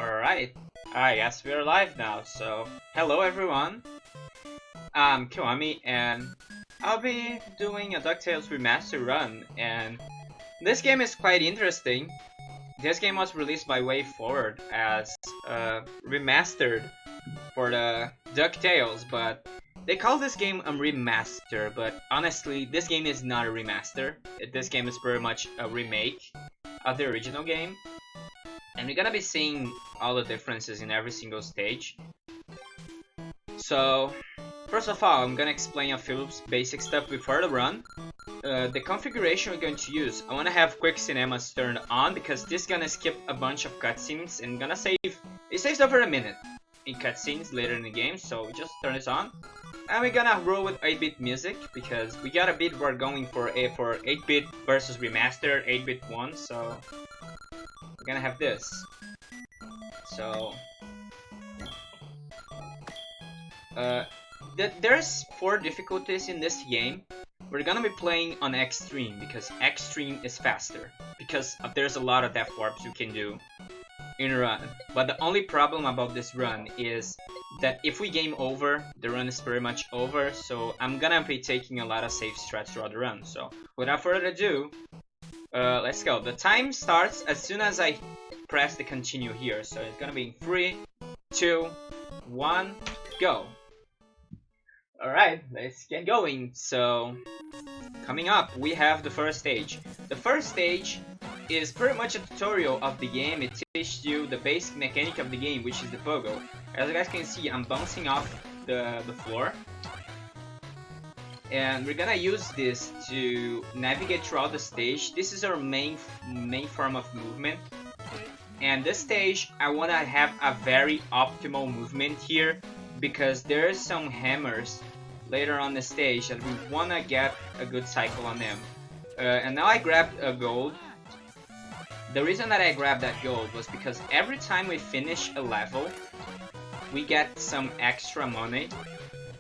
Alright, I guess we're live now, so hello everyone. I'm Kiwami and I'll be doing a Ducktales Remastered run, and this game is quite interesting. This game was released by Way Forward as Remastered for the Ducktales, but they call this game a remaster, but honestly this game is not a remaster. This game is very much a remake of the original game. And we're gonna be seeing all the differences in every single stage. So, first of all, I'm gonna explain a few basic stuff before the run. The configuration we're going to use, I wanna have quick cinemas turned on because this is gonna skip a bunch of cutscenes and gonna save. It saves over a minute in cutscenes later in the game, so we just turn this on. And we're gonna roll with 8-bit music because we got a bit we're going for 8-bit versus remastered 8-bit one, so we're gonna have this. So there's 4 difficulties in this game. We're gonna be playing on extreme because extreme is faster, because there's a lot of death warps you can do in a run. But the only problem about this run is that if we game over, the run is pretty much over, so I'm gonna be taking a lot of safe strats throughout the run. So without further ado, let's go. The time starts as soon as I press the continue here, so it's gonna be in 3, 2, 1, go. Alright, let's get going. So, coming up, we have the first stage. The first stage is pretty much a tutorial of the game. It teaches you the basic mechanic of the game, which is the pogo. As you guys can see, I'm bouncing off the floor. And we're gonna use this to navigate throughout the stage. This is our main form of movement. And this stage, I wanna have a very optimal movement here because there's some hammers later on the stage that we wanna get a good cycle on them. And now I grabbed a gold. The reason that I grabbed that gold was because every time we finish a level, we get some extra money.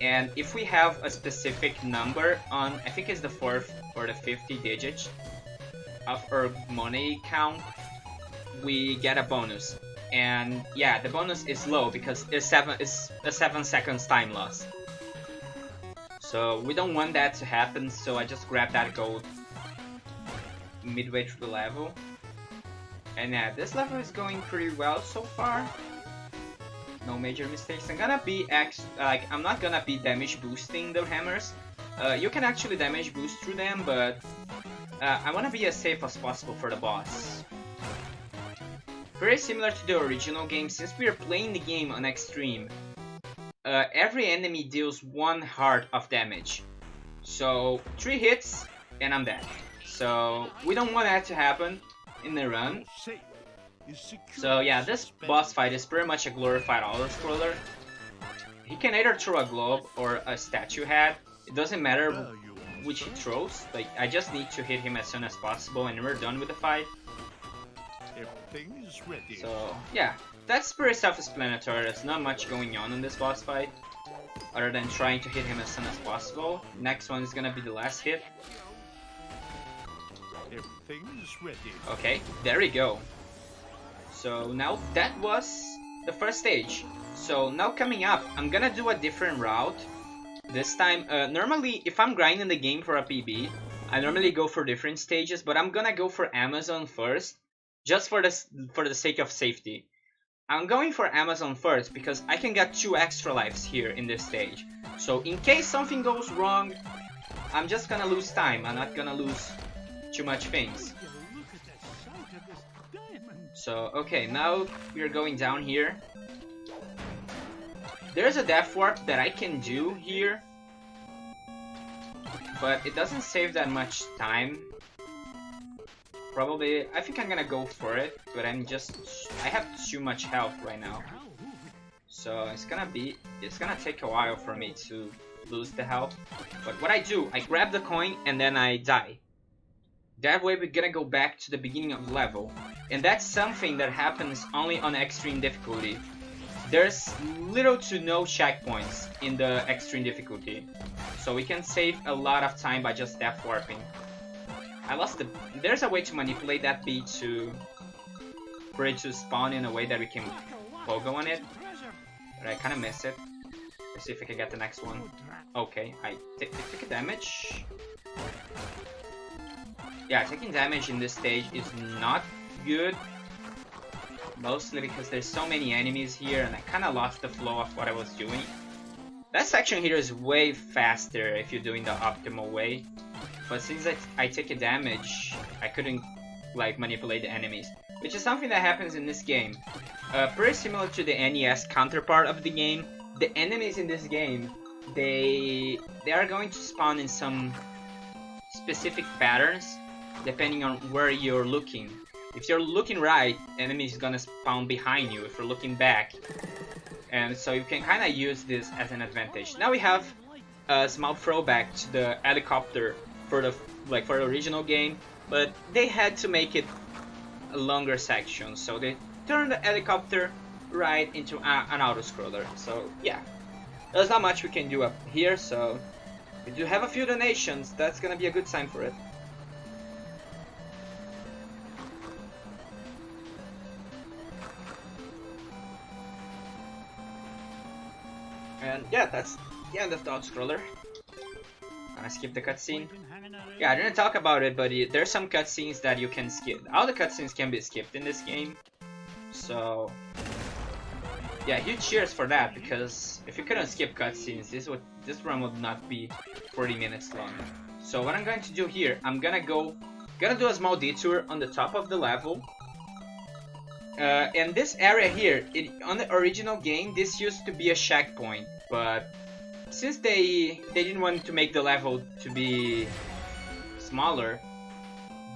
And if we have a specific number on, I think it's the 4th or the 50 digits of our money count, we get a bonus. And yeah, the bonus is low because it's a 7 seconds time loss. So we don't want that to happen, so I just grabbed that gold midway through the level. And yeah, this level is going pretty well so far. No major mistakes. I'm not gonna be damage boosting the hammers. You can actually damage boost through them, but I wanna be as safe as possible for the boss. Very similar to the original game, since we are playing the game on extreme, every enemy deals 1 heart of damage. So 3 hits and I'm dead. So we don't want that to happen in the run. So yeah, this boss fight is pretty much a glorified auto-scroller. He can either throw a globe or a statue head. It doesn't matter which he throws. Like, I just need to hit him as soon as possible and we're done with the fight. So yeah, that's pretty self-explanatory. There's not much going on in this boss fight other than trying to hit him as soon as possible. Next one is gonna be the last hit. Okay, there we go. So now that was the first stage. So now coming up, I'm gonna do a different route. This time, normally if I'm grinding the game for a PB, I normally go for different stages, but I'm gonna go for Amazon first, just for the sake of safety. I'm going for Amazon first because I can get 2 extra lives here in this stage. So in case something goes wrong, I'm just gonna lose time. I'm not gonna lose too much things. So, okay, now we are going down here. There's a death warp that I can do here, but it doesn't save that much time. Probably, I think I'm gonna go for it, but I have too much health right now. So it's gonna take a while for me to lose the health. But what I do, I grab the coin and then I die. That way we're gonna go back to the beginning of the level. And that's something that happens only on extreme difficulty. There's little to no checkpoints in the extreme difficulty. So we can save a lot of time by just death warping. There's a way to manipulate that beat to for it to spawn in a way that we can pogo on it. But I kind of miss it. Let's see if I can get the next one. Okay, I took a damage. Yeah, taking damage in this stage is not good. Mostly because there's so many enemies here and I kind of lost the flow of what I was doing. That section here is way faster if you're doing the optimal way. But since I take a damage, I couldn't like manipulate the enemies. Which is something that happens in this game. Pretty similar to the NES counterpart of the game. The enemies in this game, they are going to spawn in some specific patterns depending on where you're looking. If you're looking right, enemy is gonna spawn behind you if you're looking back. And so you can kind of use this as an advantage. Now we have a small throwback to the helicopter for the original game, but they had to make it a longer section, so they turned the helicopter right into an auto-scroller. So yeah, there's not much we can do up here, so we do have a few donations. That's gonna be a good sign for it. And yeah, that's the end of the auto-scroller. Gonna skip the cutscene. Yeah, I didn't talk about it, but there's some cutscenes that you can skip. All the cutscenes can be skipped in this game. So yeah, huge cheers for that, because if you couldn't skip cutscenes, this run would not be 40 minutes long. So what I'm going to do here, I'm gonna do a small detour on the top of the level. And this area here, on the original game, this used to be a checkpoint, but since they didn't want to make the level to be smaller,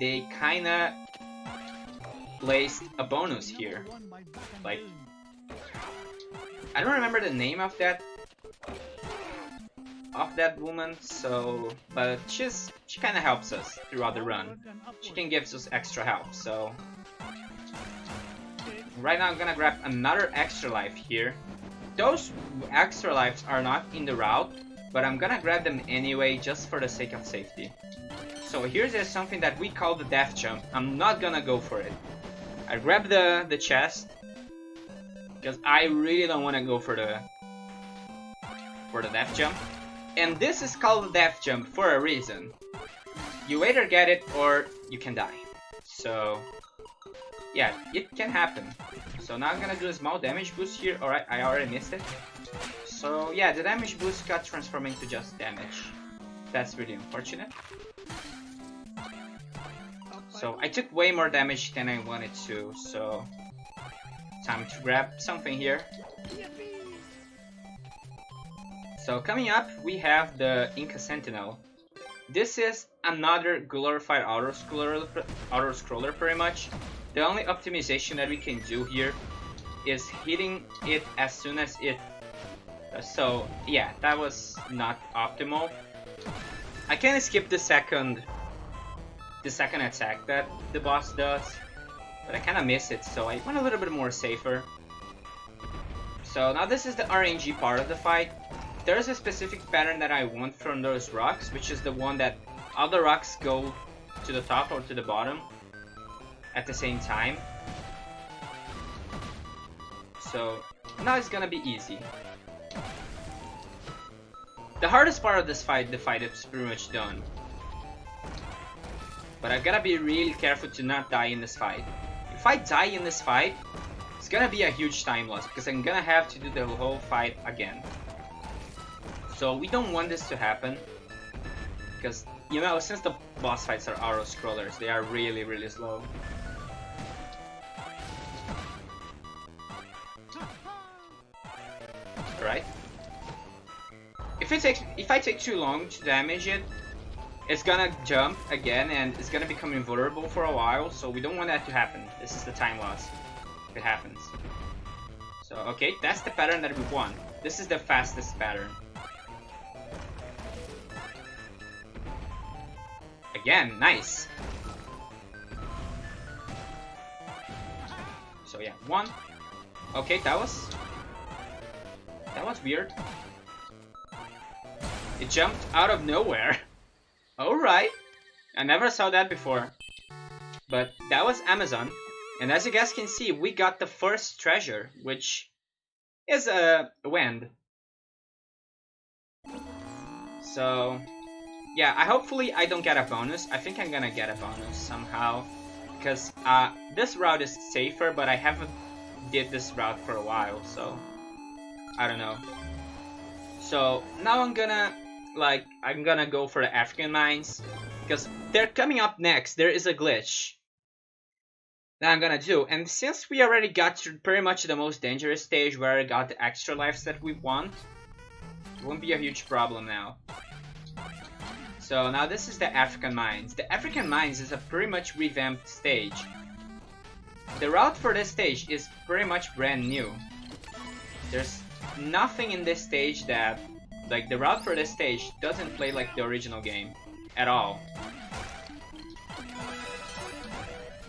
they kinda placed a bonus here. Like, I don't remember the name of that woman, so but she kinda helps us throughout the run. She can give us extra help, so right now I'm gonna grab another extra life here. Those extra lives are not in the route, but I'm gonna grab them anyway just for the sake of safety. So here's something that we call the death jump. I'm not gonna go for it. I grab the chest because I really don't want to go for the death jump. And this is called the death jump for a reason. You either get it or you can die. So yeah, it can happen. So now I'm gonna do a small damage boost here. Alright, I already missed it. So yeah, the damage boost got transformed into just damage. That's really unfortunate. So I took way more damage than I wanted to, so time to grab something here. So coming up, we have the Inca Sentinel. This is another glorified auto-scroller pretty much. The only optimization that we can do here is hitting it as soon as it... So yeah, that was not optimal. I can skip the second attack that the boss does, but I kinda miss it, so I went a little bit more safer. So now this is the RNG part of the fight. There's a specific pattern that I want from those rocks, which is the one that all the rocks go to the top or to the bottom at the same time. So now it's gonna be easy. The hardest part of this fight, the fight is pretty much done. But I've gotta be really careful to not die in this fight. If I die in this fight, it's gonna be a huge time loss because I'm gonna have to do the whole fight again. So we don't want this to happen because, you know, since the boss fights are auto-scrollers, they are really, really slow. Alright. If I take too long to damage it, it's gonna jump again and it's gonna become invulnerable for a while, so we don't want that to happen. This is the time loss if it happens. So okay, that's the pattern that we want. This is the fastest pattern. Again, nice. So yeah, one. Okay, that was weird. It jumped out of nowhere. Alright. I never saw that before. But that was Amazon. And as you guys can see, we got the first treasure, which is a wind. So yeah, hopefully I don't get a bonus. I think I'm gonna get a bonus somehow, because this route is safer, but I haven't did this route for a while, so I don't know. So now I'm gonna go for the African mines, because they're coming up next. There is a glitch that I'm gonna do, and since we already got to pretty much the most dangerous stage where I got the extra lives that we want, it won't be a huge problem now. So now this is the African Mines. The African Mines is a pretty much revamped stage. The route for this stage is pretty much brand new. There's nothing in this stage that, like, the route for this stage doesn't play like the original game at all.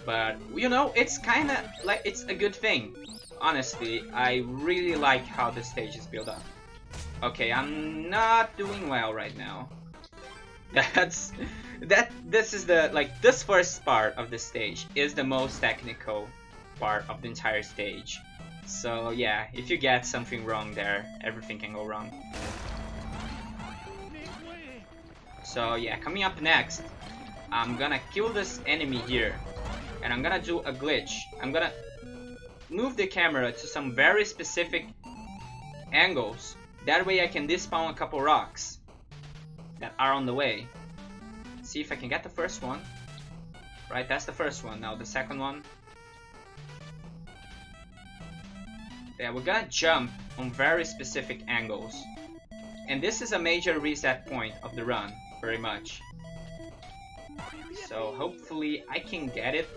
But, you know, it's kinda like, it's a good thing. Honestly, I really like how the stage is built up. Okay, I'm not doing well right now. This is the, like, this first part of the stage is the most technical part of the entire stage. So yeah, if you get something wrong there, everything can go wrong. So yeah, coming up next, I'm gonna kill this enemy here, and I'm gonna do a glitch. I'm gonna move the camera to some very specific angles. That way I can despawn a couple rocks that are on the way. See if I can get the first one. Right, that's the first one. Now the second one. Yeah, we're gonna jump on very specific angles. And this is a major reset point of the run, very much. So hopefully I can get it.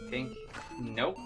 I think, nope.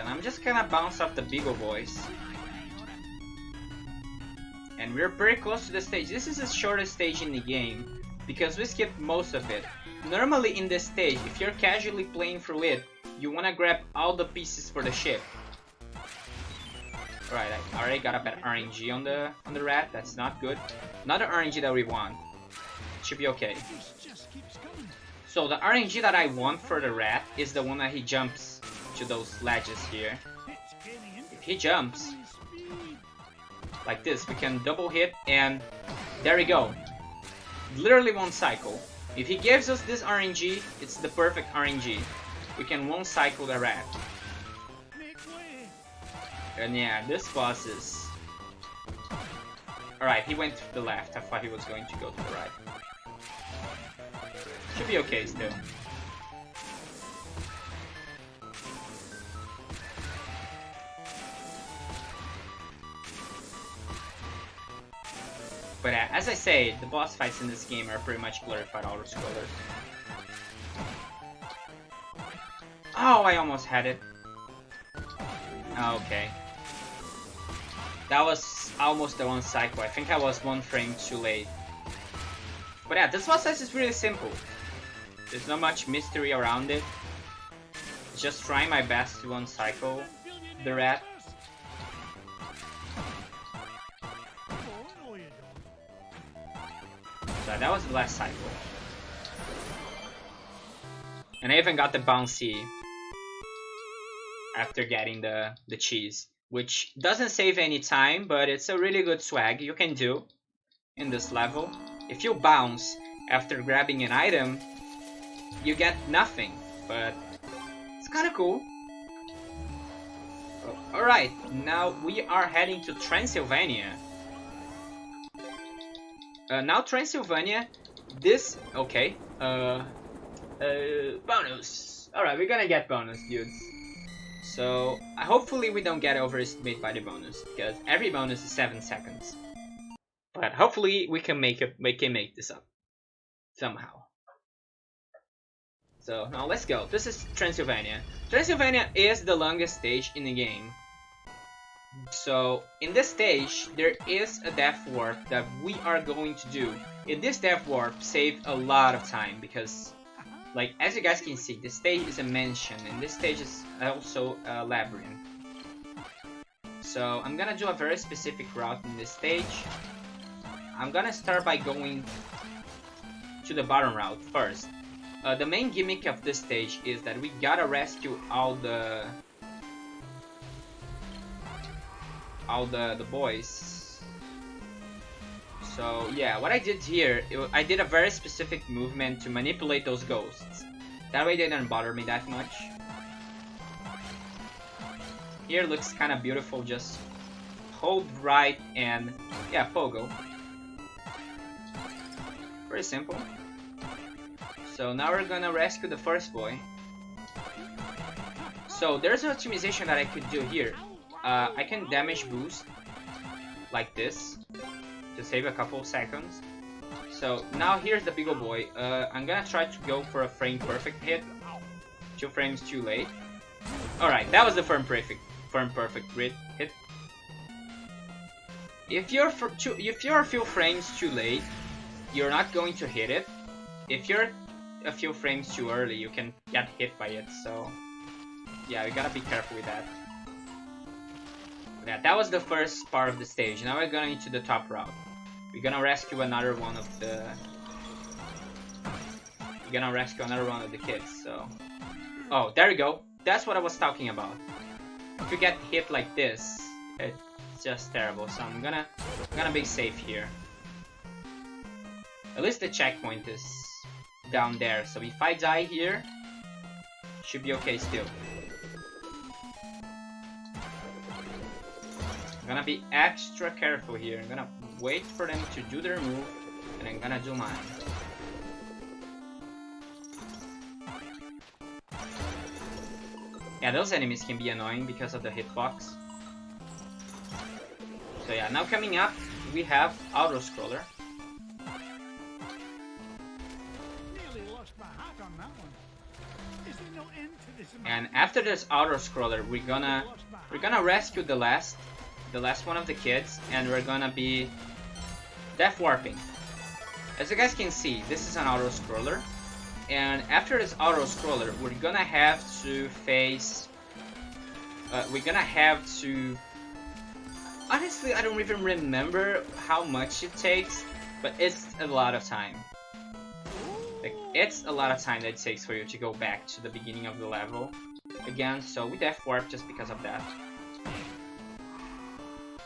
and I'm just gonna bounce off the Beagle Boys. And we're pretty close to the stage. This is the shortest stage in the game, because we skipped most of it. Normally in this stage, if you're casually playing through it, you wanna grab all the pieces for the ship. Alright, I already got a bad RNG on the rat, that's not good. Not the RNG that we want. It should be okay. So the RNG that I want for the rat is the one that he jumps to those ledges here. If he jumps like this, we can double hit, and there we go. Literally one cycle. If he gives us this RNG, it's the perfect RNG. We can one cycle the rat. And yeah, this boss is... Alright, he went to the left. I thought he was going to go to the right. Should be okay still. But as I say, the boss fights in this game are pretty much glorified auto-scrollers. Oh, I almost had it. Okay. That was almost the one cycle. I think I was one frame too late. But yeah, this boss fight is really simple. There's not much mystery around it. Just trying my best to one cycle the rat. So that was the last cycle. And I even got the bouncy after getting the cheese, which doesn't save any time, but it's a really good swag you can do in this level. If you bounce after grabbing an item, you get nothing, but it's kind of cool. Oh, alright, now we are heading to Transylvania. Now Transylvania, this, okay, bonus. Alright, we're gonna get bonus, dudes. So, hopefully we don't get overestimated by the bonus, because every bonus is 7 seconds. But hopefully we can make this up somehow. So now let's go. This is Transylvania. Transylvania is the longest stage in the game. So in this stage there is a death warp that we are going to do. In this death warp saved a lot of time because, like, as you guys can see, this stage is a mansion and this stage is also a labyrinth. So I'm gonna do a very specific route in this stage. I'm gonna start by going to the bottom route first. The main gimmick of this stage is that we gotta rescue all the boys. So yeah, what I did here, I did a very specific movement to manipulate those ghosts. That way they didn't bother me that much. Here looks kind of beautiful, just hold right and yeah, pogo. Pretty simple. So now we're gonna rescue the first boy. So there's an optimization that I could do here. I can damage boost like this to save a couple of seconds. So now here's the Beagle Boy. I'm gonna try to go for a frame perfect hit. 2 frames too late. Alright, that was the frame perfect hit. If you're a few frames too late, you're not going to hit it. If you're a few frames too early, you can get hit by it. So yeah, we gotta be careful with that. Yeah, that was the first part of the stage. Now we're going into the top route. We're gonna rescue another one of the kids. So, oh, there you go. That's what I was talking about. If you get hit like this, it's just terrible. So I'm gonna be safe here. At least the checkpoint is down there. So if I die here, should be okay still. I'm gonna be extra careful here. I'm gonna wait for them to do their move, and I'm gonna do mine. Yeah, those enemies can be annoying because of the hitbox. So yeah, now coming up, we have auto-scroller. Nearly lost my hat on that one. Is there no end to And after this auto scroller, we're gonna rescue the last one of the kids, and we're gonna be death warping. As you guys can see, this is an auto scroller, and after this auto scroller, we're gonna have to face. Honestly, I don't even remember how much it takes, but it's a lot of time. Like, it's a lot of time that it takes for you to go back to the beginning of the level again, so we death warp just because of that.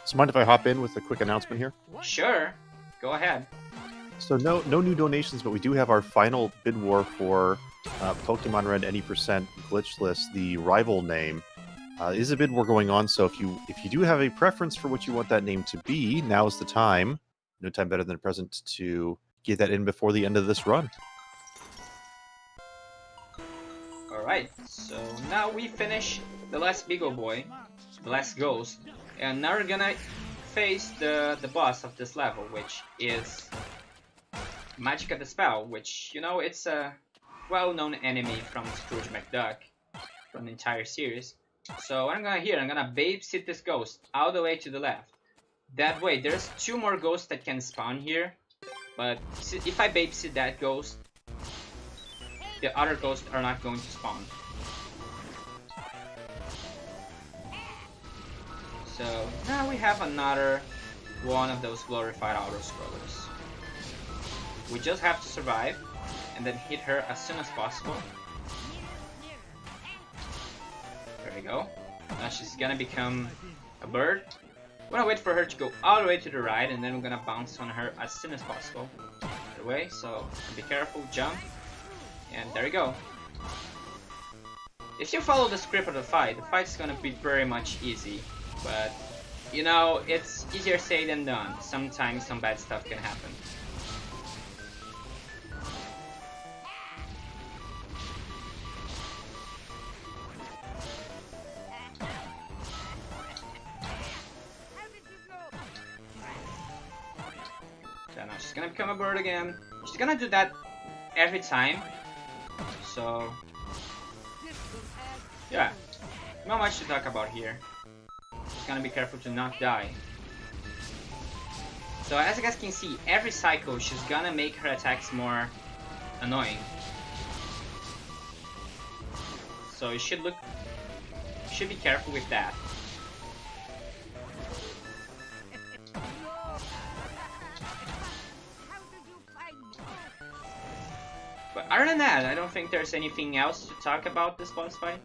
So mind if I hop in with a quick announcement here? Sure, go ahead. So no new donations, but we do have our final bid war for Pokemon Red Any% Glitchless, the rival name. Is a bid war going on, so if you do have a preference for what you want that name to be, now is the time. No time better than the present to get that in before the end of this run. Alright, so now we finish the last Beagle Boy, the last ghost, and now we're gonna face the boss of this level, which is Magica the Spell, which, you know, it's a well-known enemy from Scrooge McDuck, from the entire series. So what I'm gonna babysit this ghost all the way to the left. That way, there's 2 more ghosts that can spawn here, but if I babysit that ghost, the other ghosts are not going to spawn. So now we have another one of those glorified auto scrollers. We just have to survive and then hit her as soon as possible. There we go. Now she's gonna become a bird. We're gonna wait for her to go all the way to the right, and then we're gonna bounce on her as soon as possible. Right away, so be careful, jump, and there you go. If you follow the script of the fight's gonna be very much easy, but you know, it's easier said than done. Sometimes some bad stuff can happen. So now she's gonna become a bird again. She's gonna do that every time. So yeah, not much to talk about here. Just gonna be careful to not die. So as you guys can see, every cycle she's gonna make her attacks more annoying. So you should be careful with that. But other than that, I don't think there's anything else to talk about this boss fight.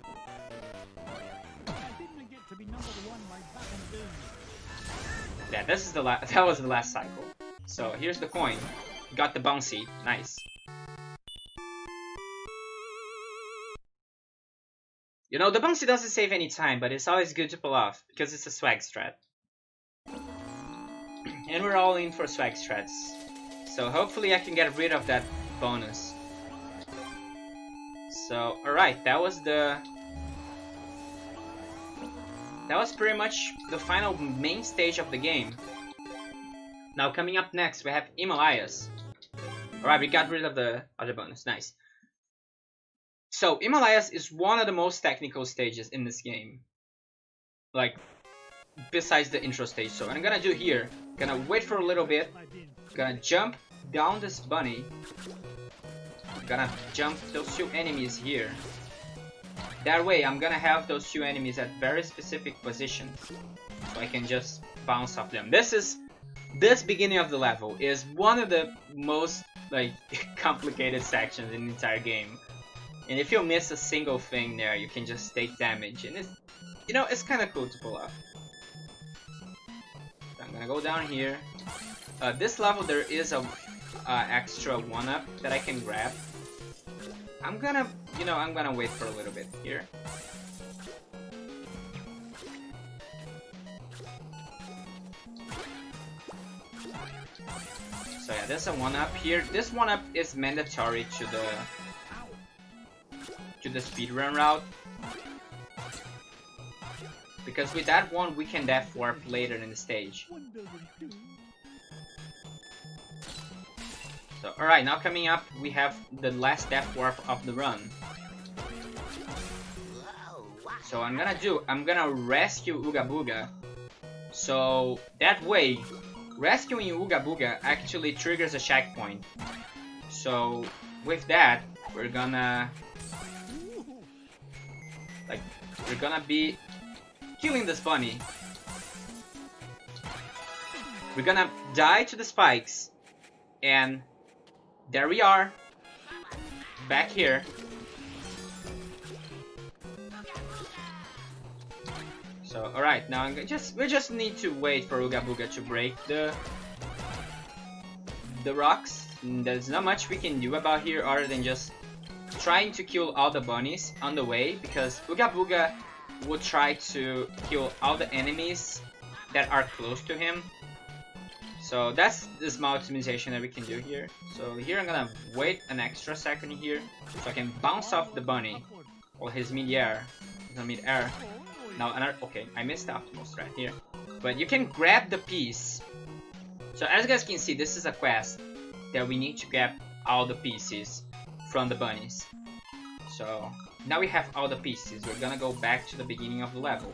Yeah, this is that was the last cycle. So here's the coin. Got the bouncy. Nice. You know, the bouncy doesn't save any time, but it's always good to pull off because it's a swag strat. And we're all in for swag strats. So hopefully I can get rid of that bonus. So, alright, that was pretty much the final main stage of the game. Now coming up next, we have Himalayas. Alright, we got rid of the other bonus, nice. So, Himalayas is one of the most technical stages in this game. Like, besides the intro stage. So, what I'm gonna do here, gonna wait for a little bit, gonna jump down this bunny, gonna jump those 2 enemies here. That way I'm gonna have those 2 enemies at very specific positions, so I can just bounce off them. This beginning of the level is one of the most like complicated sections in the entire game. And if you miss a single thing there, you can just take damage, and it's kind of cool to pull off. So I'm gonna go down here. This level there is a extra 1-up that I can grab. I'm gonna wait for a little bit here. So yeah, there's a 1-up here. This 1-up is mandatory to the speedrun route, because with that one we can death warp later in the stage. So, alright, now coming up, we have the last death warp of the run. So I'm gonna rescue Ooga Booga. So that way, rescuing Ooga Booga actually triggers a checkpoint. So with that, we're gonna be killing this bunny. We're gonna die to the spikes, and there we are, back here. So alright, now we just need to wait for Ooga Booga to break the rocks. There's not much we can do about here other than just trying to kill all the bunnies on the way, because Ooga Booga will try to kill all the enemies that are close to him. So that's the small optimization that we can do here. So here I'm gonna wait an extra second here so I can bounce off the bunny while he's mid-air. Now okay, I missed the optimal strat here. But you can grab the piece. So as you guys can see, this is a quest that we need to grab all the pieces from the bunnies. So now we have all the pieces. We're gonna go back to the beginning of the level.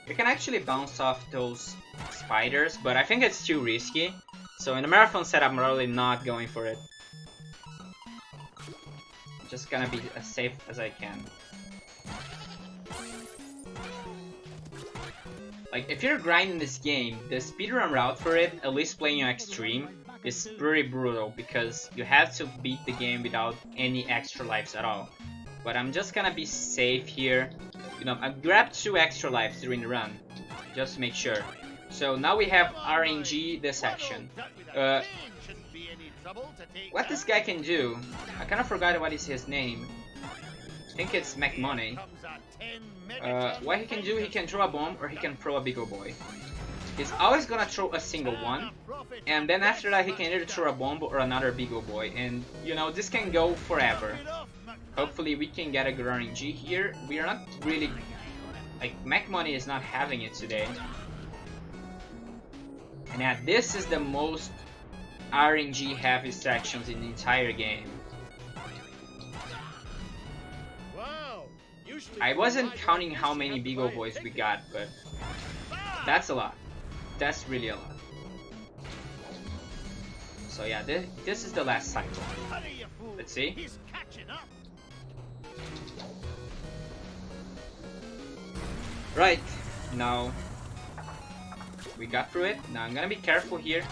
You can actually bounce off those spiders, but I think it's too risky. So in the marathon setup, I'm really not going for it. I'm just gonna be as safe as I can. Like, if you're grinding this game, the speedrun route for it, at least playing on extreme, is pretty brutal because you have to beat the game without any extra lives at all. But I'm just gonna be safe here. You know, I grabbed 2 extra lives during the run, just to make sure. So now we have RNG this section. What this guy can do, I kind of forgot what is his name. I think it's McMoney. What he can do, he can throw a bomb or he can throw a bigger boy. He's always gonna throw a single one, and then after that he can either throw a bomb or another bigger boy, and you know, this can go forever. Hopefully we can get a good RNG here. We are not really, like, McMoney is not having it today. And yeah, this is the most RNG heavy sections in the entire game. I wasn't counting how many big old boys we got, but that's a lot. That's really a lot. So yeah, this is the last cycle. Let's see. Right, now we got through it. Now I'm gonna be careful here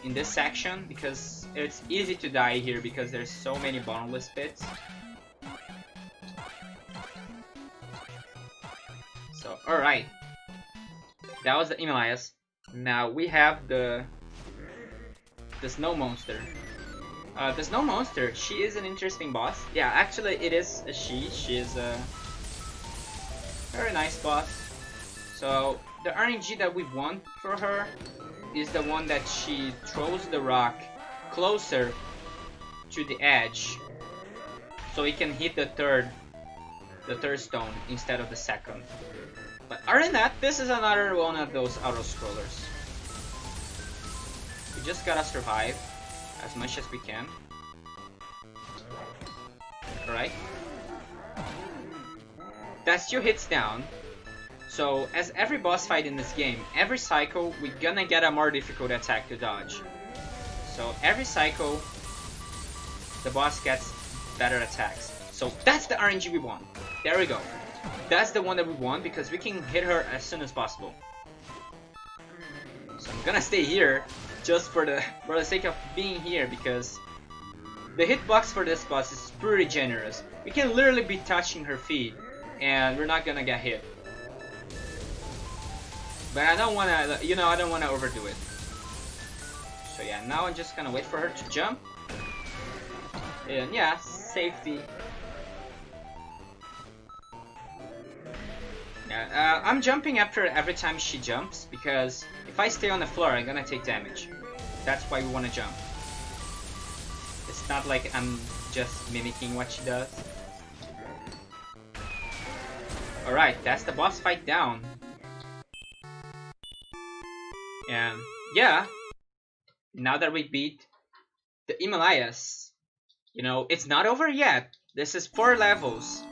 in this section because it's easy to die here because there's so many bottomless pits. So, alright. That was the Himalayas. Now we have the snow monster. The snow monster, she is an interesting boss. Yeah, actually it is a she. She is a very nice boss. So the RNG that we want for her is the one that she throws the rock closer to the edge, so it can hit the third stone instead of the second. But other than that, this is another one of those auto scrollers. We just gotta survive as much as we can. Alright. That's 2 hits down. So, as every boss fight in this game, every cycle, we're gonna get a more difficult attack to dodge. So, every cycle, the boss gets better attacks. So, that's the RNG we want. There we go. That's the one that we want because we can hit her as soon as possible. So, I'm gonna stay here just for the sake of being here because the hitbox for this boss is pretty generous. We can literally be touching her feet and we're not gonna get hit. But I don't wanna, you know, I don't wanna overdo it. So yeah, now I'm just gonna wait for her to jump. And yeah, safety. Yeah, I'm jumping after every time she jumps because if I stay on the floor, I'm gonna take damage. That's why we wanna jump. It's not like I'm just mimicking what she does. Alright, that's the boss fight down. And yeah, now that we beat the Himalayas, You know, it's not over yet. This is 4 levels.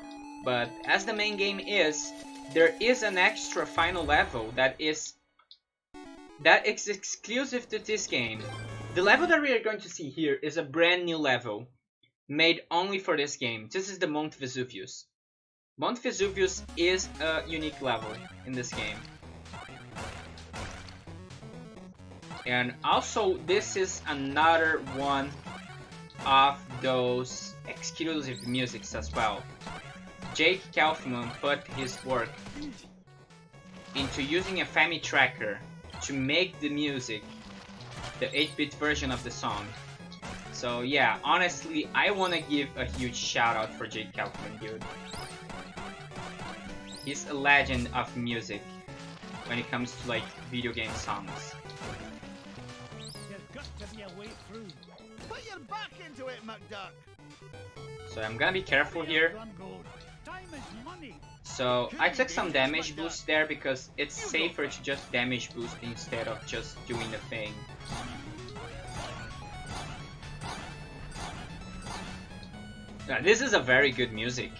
But as the main game is, there is an extra final level that is exclusive to this game. The level that we are going to see here is a brand new level made only for this game. This is the Mount Vesuvius. Mount Vesuvius is a unique level in this game. And also, this is another one of those exclusive musics as well. Jake Kaufman put his work into using a FAMI tracker to make the music, the 8-bit version of the song. So yeah, honestly, I wanna give a huge shout out for Jake Kaufman, dude. He's a legend of music when it comes to like video game songs. There's got to be a way through. Put your back into it, McDuck. So I'm gonna be careful here. Time is money. So I took some damage boost there because it's safer to just damage boost instead of just doing the thing. Now, this is a very good music.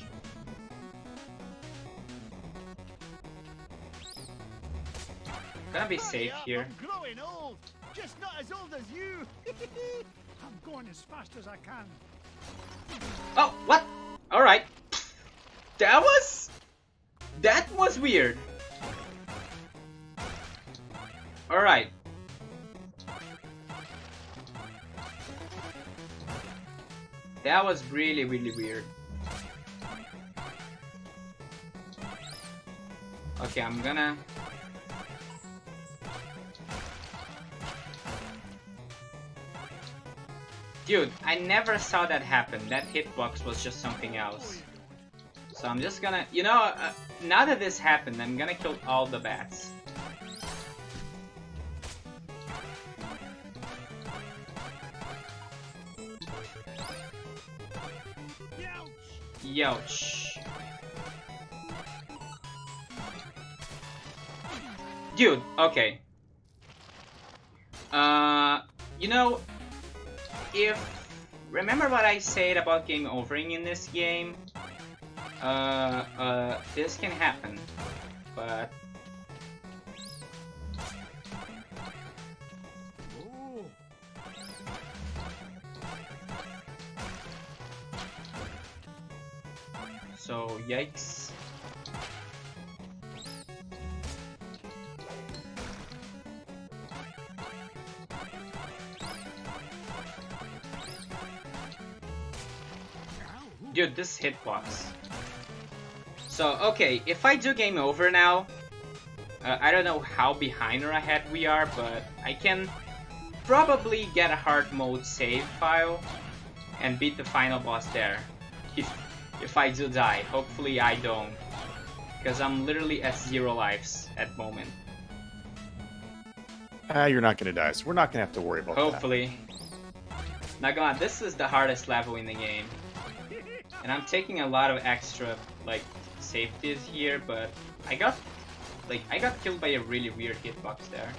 Gonna be safe here. I'm growing old, just not as old as you. I'm going as fast as I can. Oh, what? Alright. That was weird. Alright. That was really, really weird. Okay, I'm gonna... Dude, I never saw that happen. That hitbox was just something else. So I'm just gonna... You know, now that this happened, I'm gonna kill all the bats. Youch. Dude, okay. You know, remember what I said about game overing in this game? This can happen, but... So, yikes. Dude, this hitbox. So, okay, if I do game over now, I don't know how behind or ahead we are, but I can probably get a hard mode save file and beat the final boss there. If I do die. Hopefully I don't, because I'm literally at 0 lives at the moment. You're not gonna die, so we're not gonna have to worry about that. Hopefully. Not gonna lie, this is the hardest level in the game. And I'm taking a lot of extra, like, safeties here, but I got killed by a really weird hitbox there.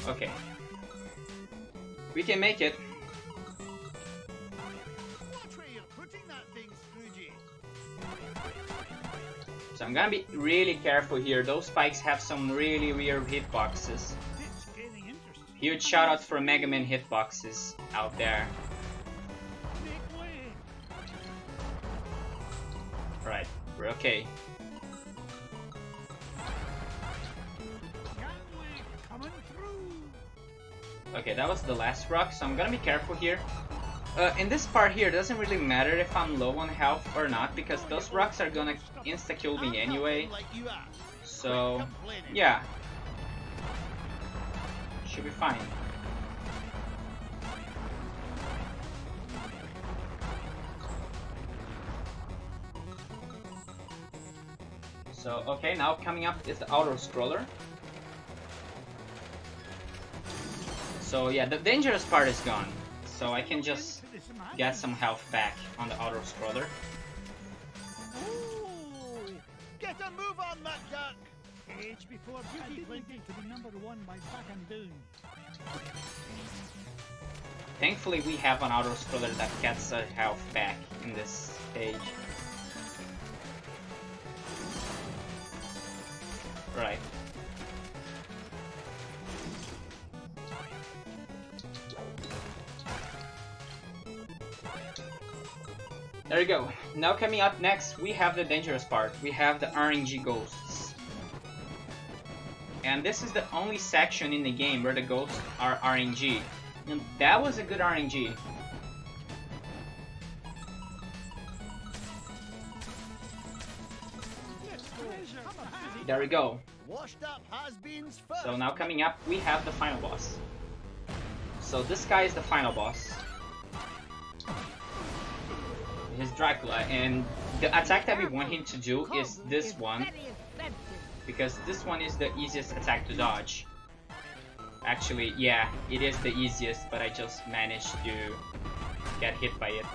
Okay. We can make it. So I'm gonna be really careful here. Those spikes have some really weird hitboxes. Huge shout out for Mega Man hitboxes out there. Right, we're okay. Okay, that was the last rock, so I'm gonna be careful here. In this part here, it doesn't really matter if I'm low on health or not, because those rocks are gonna insta-kill me anyway. So, yeah. Should be fine. So, okay, now coming up is the auto-scroller. So yeah, the dangerous part is gone. So I can just get some health back on the auto-scroller. Get a move on, McDuck! Age before beauty, plenty to be #1 by back and down. Thankfully, we have an auto-scroller that gets our health back in this stage. Right. There you go. Now coming up next, we have the dangerous part. We have the RNG ghosts. And this is the only section in the game where the ghosts are RNG. And that was a good RNG. There we go. So now coming up, we have the final boss. So this guy is the final boss. He's Dracula, and the attack that we want him to do is this one, because this one is the easiest attack to dodge. Actually, yeah, it is the easiest, but I just managed to get hit by it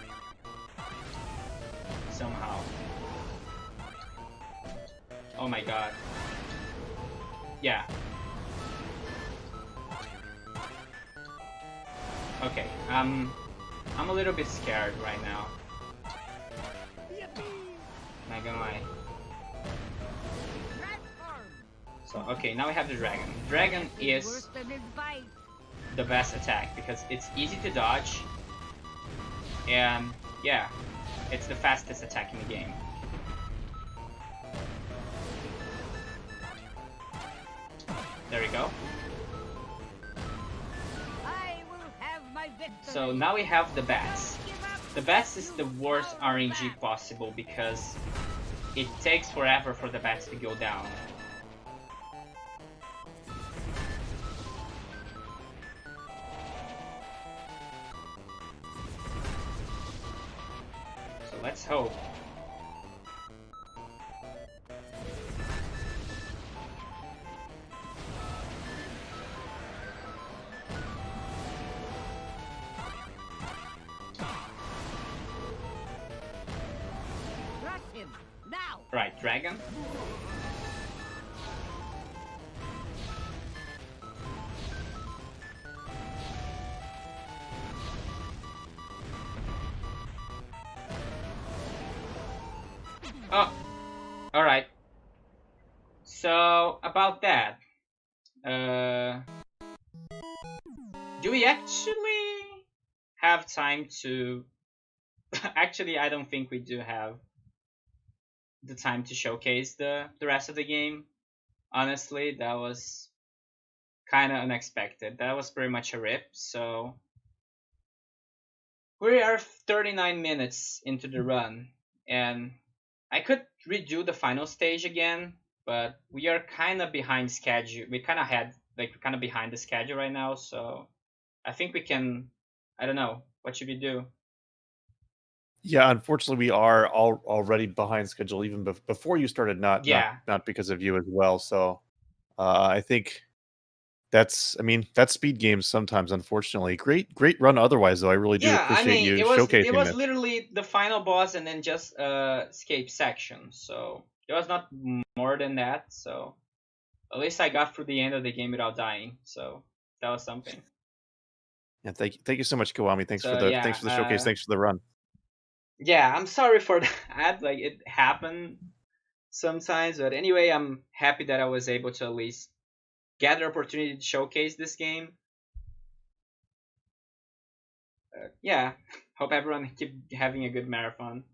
somehow. Oh my god. Yeah. Okay, I'm a little bit scared right now. Not gonna lie. So, okay, now we have the dragon. Dragon is the best attack because it's easy to dodge, and yeah, it's the fastest attack in the game. There we go. So now we have the bats. The bats is the worst RNG possible because it takes forever for the bats to go down. So let's hope. Right, dragon. Oh, all right. So about that, do we actually have time to? Actually, I don't think we do have the time to showcase the rest of the game. Honestly, that was kind of unexpected. That was pretty much a rip. So we are 39 minutes into the run, and I could redo the final stage again, but we are kind of behind schedule. We kind of behind the schedule right now, so I think we can. I don't know. What should we do? Yeah, unfortunately, we are already behind schedule even before you started. Not Yeah. not because of you as well. So I think that's speed games sometimes. Unfortunately, great run. Otherwise, though, I really do Yeah, I appreciate mean, you it showcasing was this. literally the final boss and then just escape section. So it was not more than that. So at least I got through the end of the game without dying. So that was something. Yeah, thank you so much, Kiwami. Thanks for So the yeah, showcase. Thanks for the run. yeah, I'm sorry for that. Like it happened sometimes, but anyway, I'm happy that I was able to at least get the opportunity to showcase this game. Yeah, hope everyone keep having a good marathon.